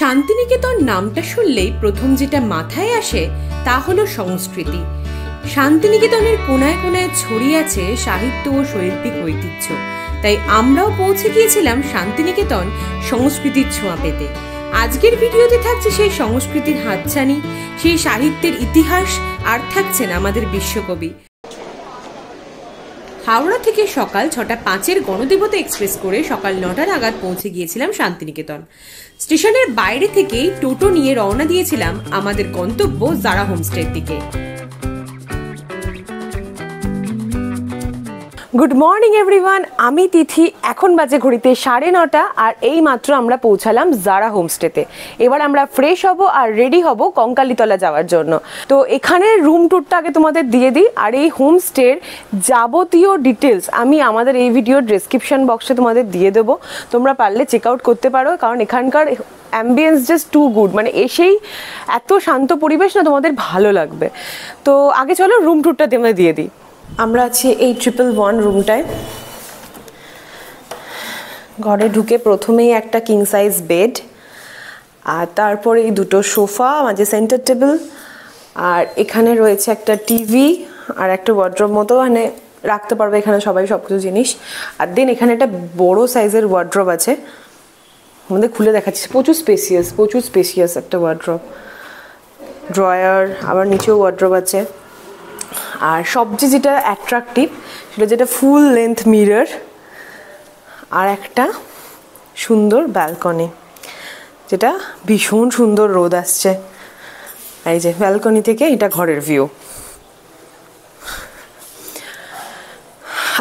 শান্তিনিকেতন নামটা শুনলেই প্রথম যেটা মাথায় আসে তা হলো সংস্কৃতি। শান্তিনিকেতনের কোনায় কোনায় ছড়িয়ে আছে সাহিত্য ও শৈল্পিক ঐতিহ্য। তাই আমরাও পৌঁছে গিয়েছিলাম শান্তিনিকেতন সংস্কৃতির ছোঁয়া পেতে। আজকের ভিডিওতে থাকছে সেই সংস্কৃতির হাতছানি, সেই সাহিত্যের ইতিহাস, আর থাকছেন আমাদের বিশ্বকবি। হাওড়া থেকে সকাল 6:05 গণদেবতা এক্সপ্রেস করে সকাল 9টা নাগাদ পৌঁছে গিয়েছিলাম শান্তিনিকেতন। স্টেশনের বাইরে থেকেই টোটো নিয়ে রওনা দিয়েছিলাম আমাদের গন্তব্য জারা হোমস্টের দিকে। গুড মর্নিং এভরিওয়ান, আমি তিথি। এখন বাজে ঘড়িতে 9:30 আর এই মাত্র আমরা পৌঁছালাম জারা হোমস্টেতে। এবার আমরা ফ্রেশ হব আর রেডি হব কঙ্কালীতলা যাওয়ার জন্য। তো এখানে রুম ট্যুরটা আগে তোমাদের দিয়ে দিই, আর এই হোমস্টের যাবতীয় ডিটেলস আমি আমাদের এই ভিডিওর ডেসক্রিপশন বক্সে তোমাদের দিয়ে দেবো। তোমরা পারলে চেক আউট করতে পারো, কারণ এখানকার অ্যাম্বিয়েন্স জাস্ট টু গুড। মানে এসেই এত শান্ত পরিবেশ না, তোমাদের ভালো লাগবে। তো আগে চলো রুম ট্যুরটা তোমরা দিয়ে দিই। আমরা আছি এই 111 রুমটায়। ঘরে ঢুকে প্রথমেই একটা কিং সাইজ বেড, আর তারপরে এই দুটো সোফা, মাঝে সেন্টার টেবিল, আর এখানে রয়েছে একটা টিভি আর একটা ওয়ার্ড্রোব মতো, মানে রাখতে পারবে এখানে সবাই সব কিছু জিনিস। আর দেন এখানে একটা বড় সাইজের ওয়ার্ড্রোব আছে, আমাদের খুলে দেখাচ্ছি। প্রচুর স্পেসিয়াস একটা ওয়ার্ড্রোব, ড্রয়ার, আবার নিচেও ওয়ার্ড্রোব আছে। আর সবচেয়ে যেটা অ্যাট্রাকটিভ সেটা যেটা ফুল লেন্থ মিরর, আর একটা সুন্দর ব্যালকনি, যেটা ভীষণ সুন্দর রোদ আসছে। এই যে ব্যালকনি থেকে এটা ঘরের ভিউ।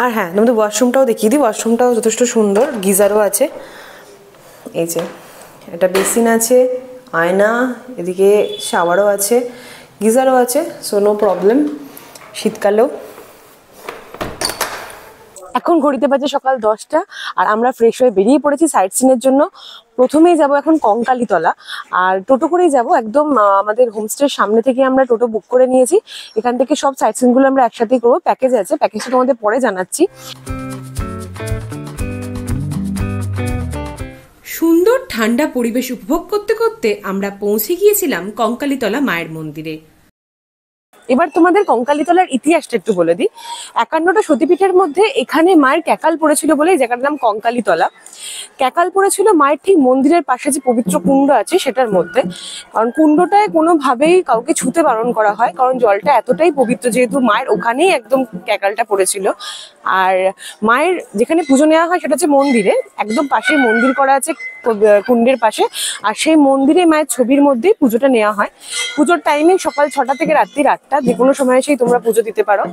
আর হ্যাঁ, তোমাদের ওয়াশরুমটাও দেখিয়ে দিই। ওয়াশরুমটাও যথেষ্ট সুন্দর, গিজারও আছে। এই যে একটা বেসিন আছে, আয়না, এদিকে শাওয়ারও আছে, গিজারও আছে, সো নো প্রবলেম শীতকালেও। এখন ঘড়িতে বাজে সকাল 10টা আর আমরা ফ্রেশ হয়ে বেরিয়ে পড়েছি সাইট সিনের জন্য। প্রথমেই যাব এখন কঙ্কালীতলা, আর টোটো করেই যাব। একদম আমাদের হোমস্টের সামনে থেকে আমরা টোটো বুক করে নিয়েছি। এখান থেকে সব সাইট সিনগুলো আমরা একসাথেই করবো। প্যাকেজ আছে, প্যাকেজটা তোমাদের পরে জানাচ্ছি। সুন্দর ঠান্ডা পরিবেশ উপভোগ করতে করতে আমরা পৌঁছে গিয়েছিলাম কঙ্কালীতলা মায়ের মন্দিরে। এবার তোমাদের কঙ্কালীতলার ইতিহাসটা একটু বলে দিই। 51টা সতীপীঠের মধ্যে এখানে মায়ের ক্যাকাল পড়েছিল বলে এই জায়গাটার নাম কঙ্কালীতলা। ক্যাকাল পড়েছিল মায়ের ঠিক মন্দিরের পাশে যে পবিত্র কুণ্ড আছে সেটার মধ্যে, কারণ কুণ্ডটায় কোনোভাবেই কাউকে ছুতে বারণ করা হয়, কারণ জলটা এতটাই পবিত্র, যেহেতু মায়ের ওখানেই একদম ক্যাকালটা পড়েছিল। আর মায়ের যেখানে পুজো নেওয়া হয় সেটা হচ্ছে মন্দিরে, একদম পাশে মন্দির করা আছে কুণ্ডের পাশে, আর সেই মন্দিরে মায়ের ছবির মধ্যেই পুজোটা নেওয়া হয়। পুজোর টাইমিং সকাল 6টা থেকে রাত্রি 8টা, যে কোনো সময় এসেই তোমরা পুজো দিতে পারো।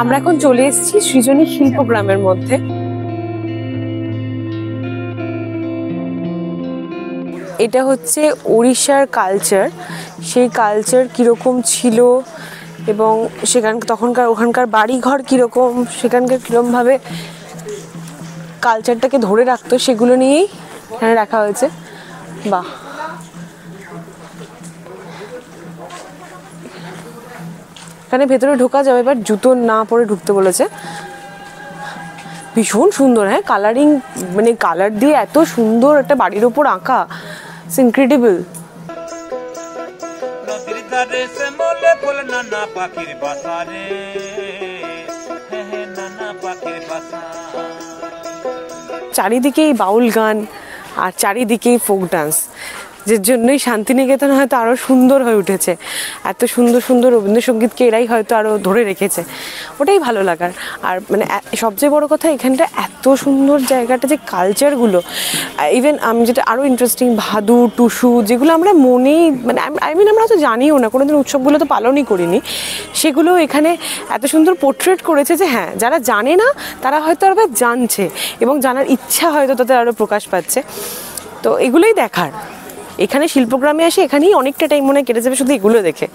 আমরা এখন চলে এসেছি সৃজনী শিল্পগ্রামের মধ্যে। এটা হচ্ছে ওড়িশার কালচার। সেই কালচার কিরকম ছিল এবং তখনকার ওখানকার বাড়িঘর কিরকম, সেখানকার কিরকমভাবে কালচারটাকে ধরে রাখতো, সেগুলো নিয়েই এখানে রাখা হয়েছে। বাহ, এখানে ভেতরে ঢোকা যাবে, এবার জুতো না পরে ঢুকতে বলেছে। ভীষণ সুন্দর, হ্যাঁ কালারিং, মানে কালার দিয়ে এত সুন্দর একটা বাড়ির ওপর আঁকা, ইটস ইনক্রেডিবল। চারিদিকেই বাউল গান আর চারিদিকেই ফোক ডান্স, যে জন্যই শান্তিনিকেতন হয়তো আরও সুন্দর হয়ে উঠেছে। এত সুন্দর সুন্দর রবীন্দ্রসঙ্গীতকে এরাই হয়তো আরও ধরে রেখেছে, ওটাই ভালো লাগার। আর মানে সবচেয়ে বড় কথা এখানটা এত সুন্দর জায়গাটা, যে কালচারগুলো, ইভেন আমি যেটা আরও ইন্টারেস্টিং, ভাদু টুসু, যেগুলো আমরা মনেই মানে আমরা তো জানিও না, কোনোদিন উৎসবগুলো তো পালনই করিনি, সেগুলো এখানে এত সুন্দর পোর্ট্রেট করেছে যে হ্যাঁ, যারা জানে না তারা হয়তো আবার জানছে, এবং জানার ইচ্ছা হয়তো তাদের আরও প্রকাশ পাচ্ছে। তো এগুলোই দেখার, এখানে শিল্পগ্রামে আসে, এখানেই অনেকটা টাইম মনে কেটে যাবে শুধু এগুলো দেখে।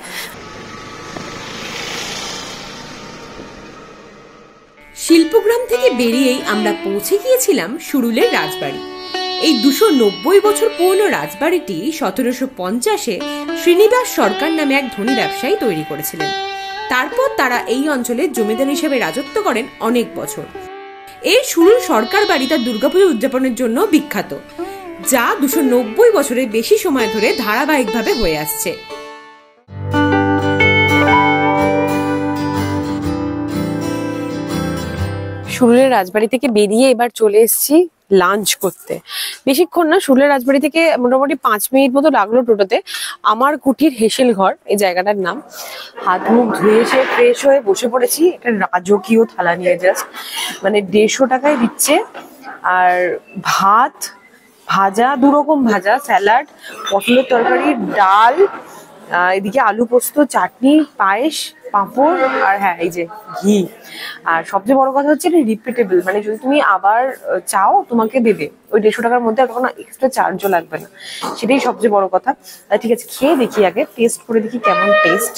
শিল্পগ্রাম থেকে বেরিয়েই আমরা পৌঁছে গিয়েছিলাম সুরুলের রাজবাড়ি। এই 290 বছর পুরনো রাজবাড়িটি 1750-এ শ্রীনিবাস সরকার নামে এক ধনী ব্যবসায়ী তৈরি করেছিলেন। তারপর তারা এই অঞ্চলে জমিদার হিসেবে রাজত্ব করেন অনেক বছর। এই সুরুল সরকার বাড়ি তার দুর্গাপুজো উদযাপনের জন্য বিখ্যাত, যা 290 বছরের বেশি সময় ধরে ধারাবাহিকভাবে হয়ে আসছে। সুরুলের রাজবাড়ি থেকে বেরিয়ে এবার চলে এসেছি লাঞ্চ করতে। বেশিক্ষণ না, সুরুলের রাজবাড়ি থেকে মোটামুটি 5 মিনিট মতো লাগলো টোটোতে। আমার কুঠির হেসেল ঘর এই জায়গাটার নাম। হাত মুখ ধুয়ে এসে ফ্রেশ হয়ে বসে পড়েছি একটা রাজকীয় থালা নিয়ে, জাস্ট মানে 150 টাকায় দিচ্ছে। আর ভাত, ভাজা, 2 রকম ভাজা, স্যালাড, পটলের তরকারি, ডাল, এদিকে আলু পোস্ত, চাটনি, পায়েস, পাঁপড়, আর হ্যাঁ এই যে ঘি। আর সবচেয়ে বড় কথা হচ্ছে এটা রিপিটেবল, মানে যদি তুমি আবার চাও তোমাকে দেবে, ওই 150 টাকার মধ্যে আর কোনো এক্সট্রা চার্জও লাগবে না, সেটাই সবচেয়ে বড় কথা। ঠিক আছে, খেয়ে দেখি, আগে টেস্ট করে দেখি কেমন টেস্ট,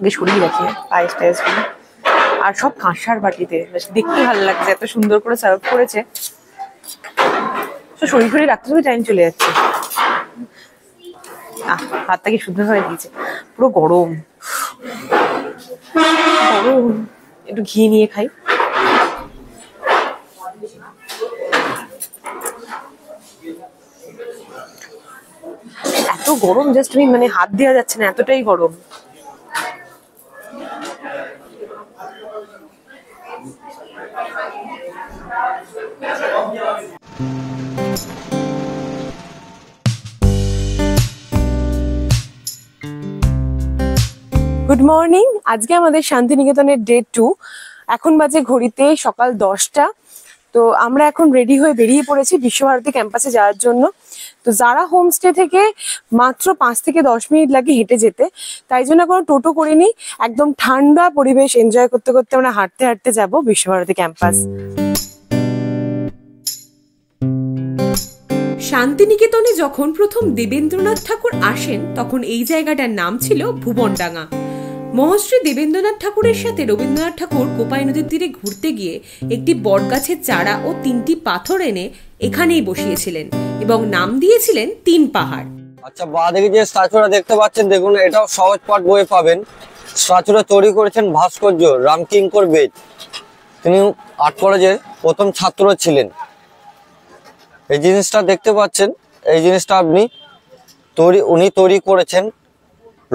আগে সরিয়ে রাখি পায়েস টায়েস গুলো। আর সব কাঁসার বাটিতে, দেখতে ভালো লাগছে, এত সুন্দর করে সার্ভ করেছে। তো শরীর শরীর রাখতে রাখতে টাইম চলে যাচ্ছে। ভাতটাকে শুদ্ধ হয়ে দিয়েছে, পুরো গরম গরম। একটু ঘি নিয়ে খাই। এত গরম, জাস্ট আমি মানে হাত দেওয়া যাচ্ছে না, এতটাই গরম। Good morning. আজকে আমাদের শান্তিনিকেতনের ডে 2। এখন বাজে ঘড়িতে সকাল 10টা। তো আমরা এখন রেডি হয়ে বেরিয়ে পড়েছি বিশ্বভারতী ক্যাম্পাসে যাওয়ার জন্য। তো যারা হোমস্টে থেকে মাত্র 5 থেকে 10 মিনিট লাগে হেঁটে যেতে, তাই জন্য কোনো টোটো করিনি, একদম ঠান্ডা পরিবেশ এনজয় করতে করতে আমরা হাঁটতে হাঁটতে যাব বিশ্বভারতী ক্যাম্পাস। শান্তিনিকেতনে যখন প্রথম দেবেন্দ্রনাথ ঠাকুর আসেন, তখন এই জায়গাটার নাম ছিল ভুবনডাঙ্গা। মহর্ষি দেবেন্দ্রনাথ ঠাকুরের সাথে রবীন্দ্রনাথ ঠাকুর কোপাই নদীর তীরে ঘুরতে গিয়ে একটি বটগাছের চারা ও 3টি পাথর এনে এখানেই বসিয়েছিলেন এবং নাম দিয়েছিলেন 3 পাহাড়। আচ্ছা, বাঁদিকে যে স্ট্যাচুটা দেখতে পাচ্ছেন, দেখুন এটাও সহজ পাঠ বইয়ে পাবেন। স্ট্যাচুটা তৈরি করেছেন ভাস্কর্য রামকিঙ্কর বেদ। তিনি আর্ট কলেজের প্রথম ছাত্র ছিলেন। এই জিনিসটা দেখতে পাচ্ছেন, এই জিনিসটা উনি তৈরি করেছেন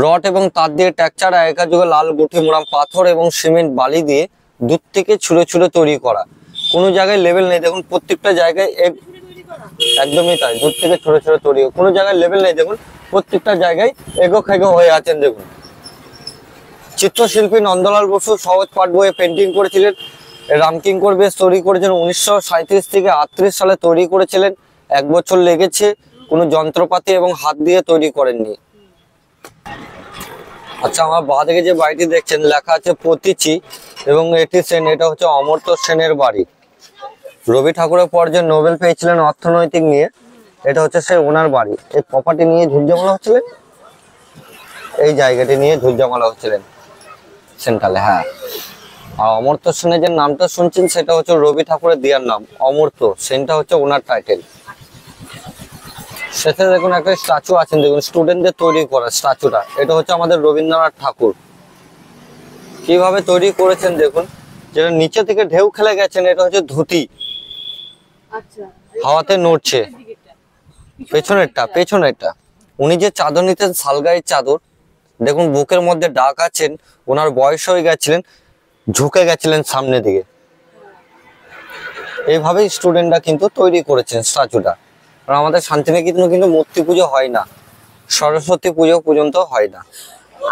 রড এবং তার দিয়ে টেক্সচার, আগেকার যুগে লাল গুটি মোড়াম পাথর এবং সিমেন্ট বালি দিয়ে দূর থেকে ছুঁড়ে ছুঁড়ে তৈরি করা। কোনো জায়গায় লেভেল নেই, দেখুন প্রত্যেকটা জায়গায় একদমই তাই, দূর থেকে ছুঁড়ে ছুঁড়ে তৈরি, কোনো জায়গায় লেভেল নেই, দেখুন প্রত্যেকটা জায়গায় এগো হয়ে আছেন। দেখুন চিত্রশিল্পী নন্দলাল বসু সহজ পাঠ বইয়ে পেন্টিং করেছিলেন। রামকিঙ্কর বেদ তৈরি করেছেন 1937 থেকে 38 সালে তৈরি করেছিলেন। 1 বছর লেগেছে, কোনো যন্ত্রপাতি এবং হাত দিয়ে তৈরি করেননি। আচ্ছা, আমার বাঁ দিকে যে বাড়িটি দেখছেন লেখা আছে প্রতীচি এবং এটি সেন, এটা হচ্ছে অমর্ত্য সেনের বাড়ি। রবি ঠাকুরের পর যে নোবেল পেয়েছিলেন অর্থনৈতিক নিয়ে, এটা হচ্ছে সে ওনার বাড়ি। এই প্রপার্টি নিয়ে ঝুলঝামেলা হচ্ছিলেন, এই জায়গাটি নিয়ে ঝুলঝামেলা হচ্ছিলেন সেন্ট্রালে। হ্যাঁ, আর অমর্ত্য সেনের যে নামটা শুনছেন সেটা হচ্ছে রবি ঠাকুরের দেওয়ার নাম, অমর্ত্য সেনটা হচ্ছে ওনার টাইটেল। সেখানে দেখুন একটা স্ট্যাচু আছেন, দেখুন স্টুডেন্টদের তৈরি করা স্ট্যাচুটা, এটা হচ্ছে আমাদের রবীন্দ্রনাথ ঠাকুর। কিভাবে তৈরি করেছেন দেখুন, যেটা নিচে থেকে ঢেউ খেলে গেছেন, এটা হচ্ছে ধুতি, হাওয়াতে নড়ছে। পেছনেরটা উনি যে চাদর নিতেন শালগাইয়ের চাদর, দেখুন বুকের মধ্যে ডাক আছেন, ওনার বয়স হয়ে গেছিলেন, ঝুঁকে গেছিলেন সামনের দিকে। এইভাবেই স্টুডেন্টরা কিন্তু তৈরি করেছেন স্ট্যাচুটা। আর আমাদের শান্তিনিকেতনে কিন্তু মূর্তি পুজো হয় না, সরস্বতী পুজো পর্যন্ত হয় না।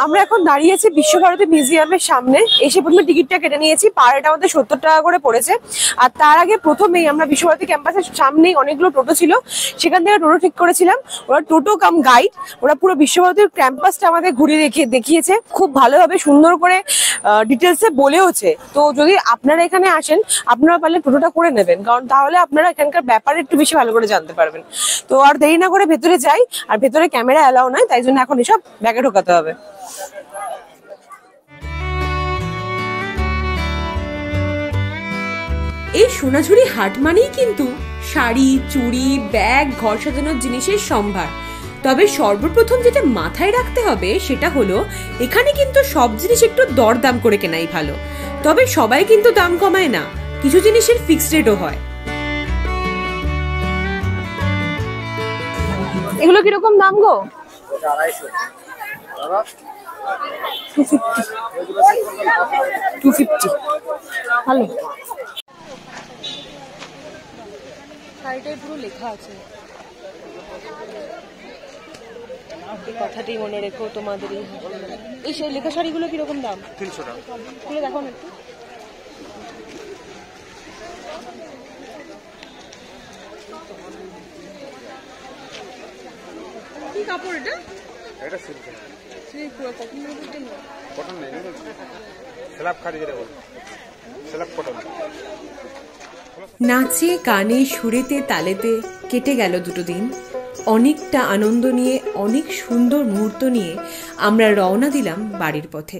আমরা এখন দাঁড়িয়েছি বিশ্বভারতী মিউজিয়ামের সামনে। এসে প্রথমে টিকিটটা কেটে নিয়েছি, পার হেড আমাদের 70 টাকা করে পড়েছে। আর তার আগে প্রথমেই আমরা বিশ্বভারতী ক্যাম্পাসের সামনেই অনেকগুলো টোটো ছিল, সেখান থেকে টোটো ঠিক করেছিলাম। ওরা টোটো কাম গাইড, ওরা পুরো বিশ্বভারতীর ক্যাম্পাসটা আমাদের ঘুরিয়ে দেখিয়েছে, খুব ভালোভাবে সুন্দর করে ডিটেলসে বলেওছে। তো যদি আপনারা এখানে আসেন, আপনারা পারলে টোটোটা করে নেবেন, কারণ তাহলে আপনারা এখানকার ব্যাপারে একটু বেশি ভালো করে জানতে পারবেন। তো আর দেরি না করে ভেতরে যাই, আর ভেতরে ক্যামেরা অ্যালাউ নয়, তাই জন্য এখন এসব ব্যাগে ঢোকাতে হবে। এই সোনাঝুরি হাট মানেই কিন্তু শাড়ি, চুড়ি, ব্যাগ, ঘর সাজানোর জিনিসের সম্ভার। তবে সর্বপ্রথম যেটা মাথায় রাখতে হবে সেটা হলো এখানে কিন্তু সব জিনিস একটু দরদাম করে কেনাই ভালো। তবে সবাই কিন্তু দাম কমায় না, কিছু জিনিসের ফিক্সড রেটও হয়। এগুলো কিরকম দাম গো? 250 ভালো। শাড়িটাই পুরো লেখা আছে, এই কথাটাই মনে রেখো তোমাদের। এই সেই লেখা শাড়িগুলো কিরকম দাম? 300 টাকা। খুলে দেখো না একটু। কি কাপড় এটা? এটা সিল্ক। সিল্ক পুরো কটন না? কটন নেই, স্ল্যাব খাদি যেটা বলে, স্ল্যাব কটন। নাচে, গানে, সুরেতে, তালেতে কেটে গেল দুটো দিন। অনেকটা আনন্দ নিয়ে, অনেক সুন্দর মুহূর্ত নিয়ে আমরা রওনা দিলাম বাড়ির পথে।